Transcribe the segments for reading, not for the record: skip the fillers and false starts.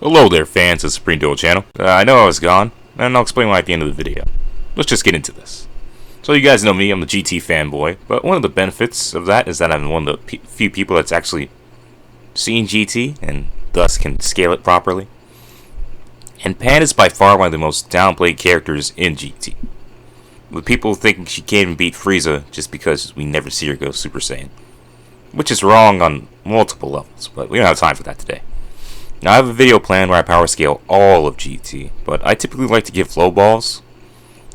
Hello there, fans of the Supreme Duel channel. I know I was gone, and I'll explain why at the end of the video. Let's just get into this. So you guys know me, I'm the GT fanboy, but one of the benefits of that is that I'm one of the few people that's actually seen GT, and thus can scale it properly. And Pan is by far one of the most downplayed characters in GT, with people thinking she can't even beat Freeza just because we never see her go Super Saiyan. Which is wrong on multiple levels, but we don't have time for that today. Now I have a video plan where I power scale all of GT, but I typically like to give low balls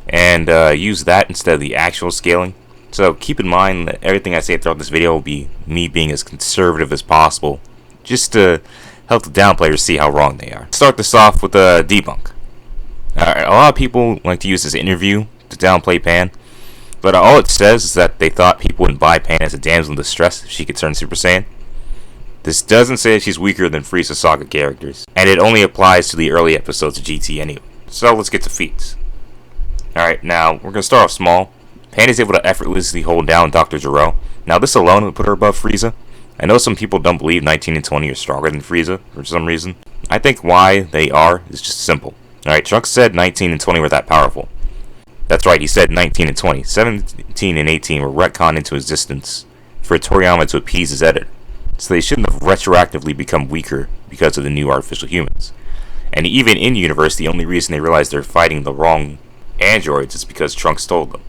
and use that instead of the actual scaling. So keep in mind that everything I say throughout this video will be me being as conservative as possible, just to help the down players see how wrong they are. Start this off with a debunk. A lot of people like to use this interview to downplay Pan, but all it says is that they thought people wouldn't buy Pan as a damsel in distress if she could turn Super Saiyan. This doesn't say that she's weaker than Freeza Saga characters, and it only applies to the early episodes of GT anyway. So let's get to feats. Alright, now we're going to start off small. Pan is able to effortlessly hold down Dr. Gero. Now this alone would put her above Freeza. I know some people don't believe 19 and 20 are stronger than Freeza for some reason. I think why they are is just simple. Alright, Trunks said 19 and 20 were that powerful. That's right, he said 19 and 20. 17 and 18 were retconned into existence for Toriyama to appease his editor. So they shouldn't have retroactively become weaker because of the new artificial humans. And even in universe, the only reason they realized they're fighting the wrong androids is because Trunks told them.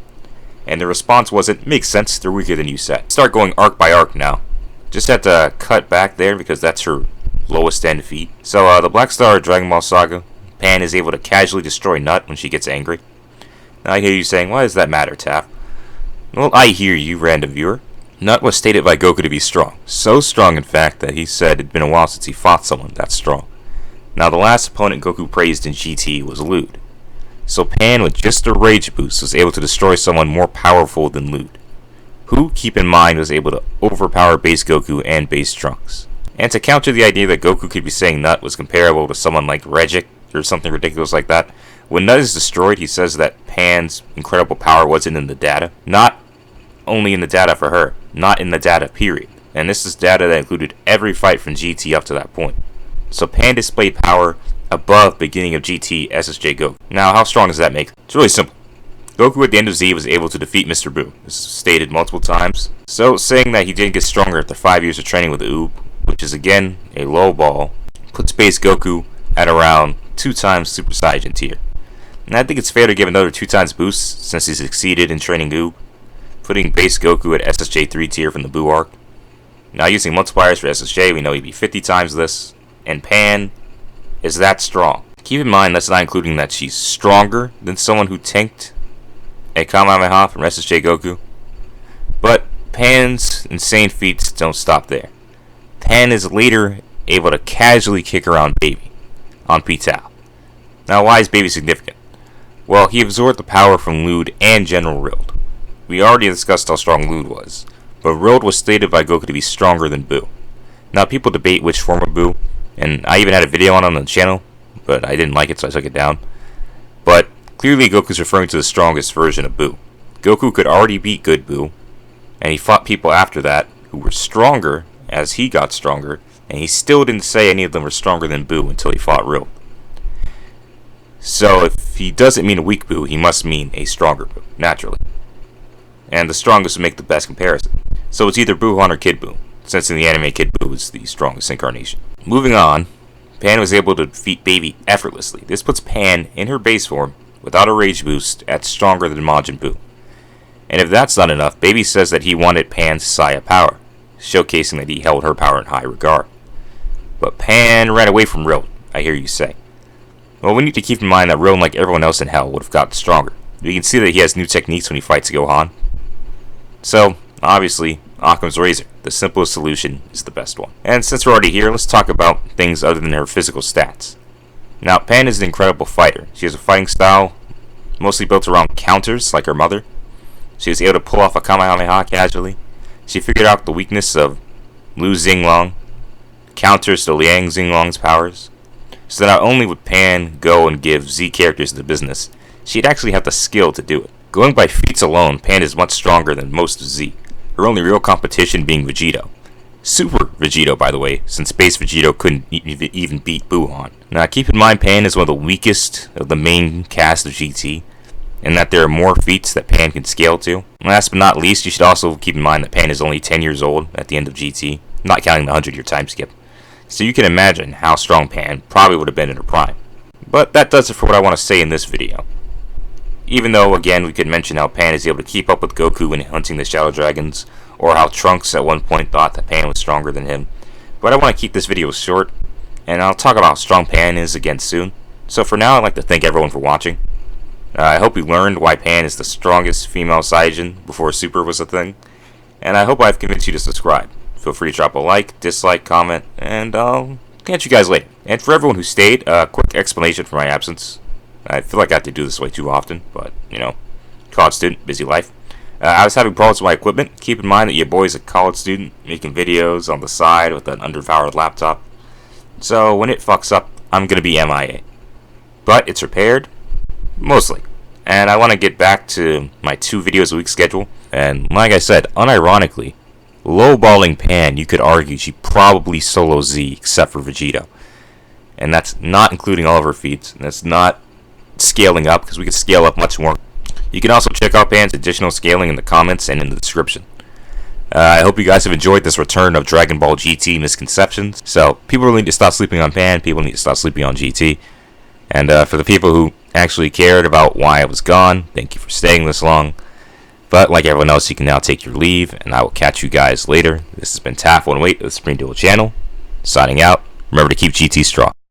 And the response wasn't, makes sense, they're weaker than you said. Start going arc by arc now. Just had to cut back there because that's her lowest end feat. So the Black Star Dragon Ball Saga, Pan is able to casually destroy Nut when she gets angry. Now I hear you saying, why does that matter, Taff? Well, I hear you, random viewer. Nut was stated by Goku to be strong. So strong, in fact, that he said it'd been a while since he fought someone that strong. Now, the last opponent Goku praised in GT was Lewd. So Pan, with just a rage boost, was able to destroy someone more powerful than Lewd, who, keep in mind, was able to overpower base Goku and base Trunks. And to counter the idea that Goku could be saying Nut was comparable to someone like Regic, or something ridiculous like that, when Nut is destroyed, he says that Pan's incredible power wasn't in the data. Not only in the data for her, not in the data period. And this is data that included every fight from GT up to that point. So Pan displayed power above beginning of GT SSJ Goku. Now how strong does that make? It's really simple. Goku at the end of Z was able to defeat Mr. Buu. This is stated multiple times. So saying that he didn't get stronger after 5 years of training with the Oob, which is again a low ball, puts base Goku at around 2 times Super Saiyajin tier. And I think it's fair to give another 2 times boost since he succeeded in training Oob, putting base Goku at SSJ 3 tier from the Buu arc. Now using multipliers for SSJ, we know he'd be 50 times this, and Pan is that strong. Keep in mind that's not including that she's stronger than someone who tanked a Kamehameha from SSJ Goku. But Pan's insane feats don't stop there. Pan is later able to casually kick around Baby on Pital. Now why is Baby significant? Well, he absorbed the power from Lewd and General Rild. We already discussed how strong Lewd was, but Rild was stated by Goku to be stronger than Buu. Now people debate which form of Buu, and I even had a video on the channel, but I didn't like it so I took it down. But clearly Goku's referring to the strongest version of Buu. Goku could already beat good Buu, and he fought people after that who were stronger as he got stronger, and he still didn't say any of them were stronger than Buu until he fought Rild. So if he doesn't mean a weak Buu, he must mean a stronger Buu, naturally. And the strongest would make the best comparison. So it's either Gohan or Kid Buu, since in the anime Kid Buu is the strongest incarnation. Moving on, Pan was able to defeat Baby effortlessly. This puts Pan in her base form, without a rage boost, at stronger than Majin Buu. And if that's not enough, Baby says that he wanted Pan's Saya power, showcasing that he held her power in high regard. But Pan ran away from Rild, I hear you say. Well, we need to keep in mind that Rild, like everyone else in Hell, would have gotten stronger. We can see that he has new techniques when he fights Gohan. So, obviously, Occam's razor, the simplest solution, is the best one. And since we're already here, let's talk about things other than her physical stats. Now, Pan is an incredible fighter. She has a fighting style mostly built around counters, like her mother. She was able to pull off a Kamehameha casually. She figured out the weakness of Lu Xinglong, counters to Liang Xinglong's powers. So not only would Pan go and give Z characters the business, she'd actually have the skill to do it. Going by feats alone, Pan is much stronger than most of Z, her only real competition being Vegito. Super Vegito, by the way, since Space Vegito couldn't even beat Gohan. Now, keep in mind, Pan is one of the weakest of the main cast of GT, and that there are more feats that Pan can scale to. Last but not least, you should also keep in mind that Pan is only 10 years old at the end of GT, not counting the 100-year time skip. So you can imagine how strong Pan probably would have been in her prime. But that does it for what I want to say in this video. Even though, again, we could mention how Pan is able to keep up with Goku when hunting the Shadow Dragons, or how Trunks at one point thought that Pan was stronger than him. But I want to keep this video short, and I'll talk about how strong Pan is again soon. So for now, I'd like to thank everyone for watching. I hope you learned why Pan is the strongest female Saiyajin before Super was a thing, and I hope I've convinced you to subscribe. Feel free to drop a like, dislike, comment, and I'll catch you guys later. And for everyone who stayed, a quick explanation for my absence. I feel like I have to do this way too often, but, you know, college student, busy life. I was having problems with my equipment. Keep in mind that your boy's a college student, making videos on the side with an underpowered laptop. So when it fucks up, I'm going to be MIA. But it's repaired, mostly. And I want to get back to my 2 videos a week schedule. And like I said, unironically, lowballing Pan, you could argue she probably solo Z except for Vegito. And that's not including all of her feats. And that's not scaling up, because we could scale up much more. You can also check out Pan's additional scaling in the comments and in the description. I hope you guys have enjoyed this return of Dragon Ball GT Misconceptions. So, people really need to stop sleeping on Pan, people need to stop sleeping on GT. And for the people who actually cared about why I was gone, thank you for staying this long. But like everyone else, you can now take your leave, and I will catch you guys later. This has been Taff1Wait of the Spring Duel channel, signing out. Remember to keep GT strong.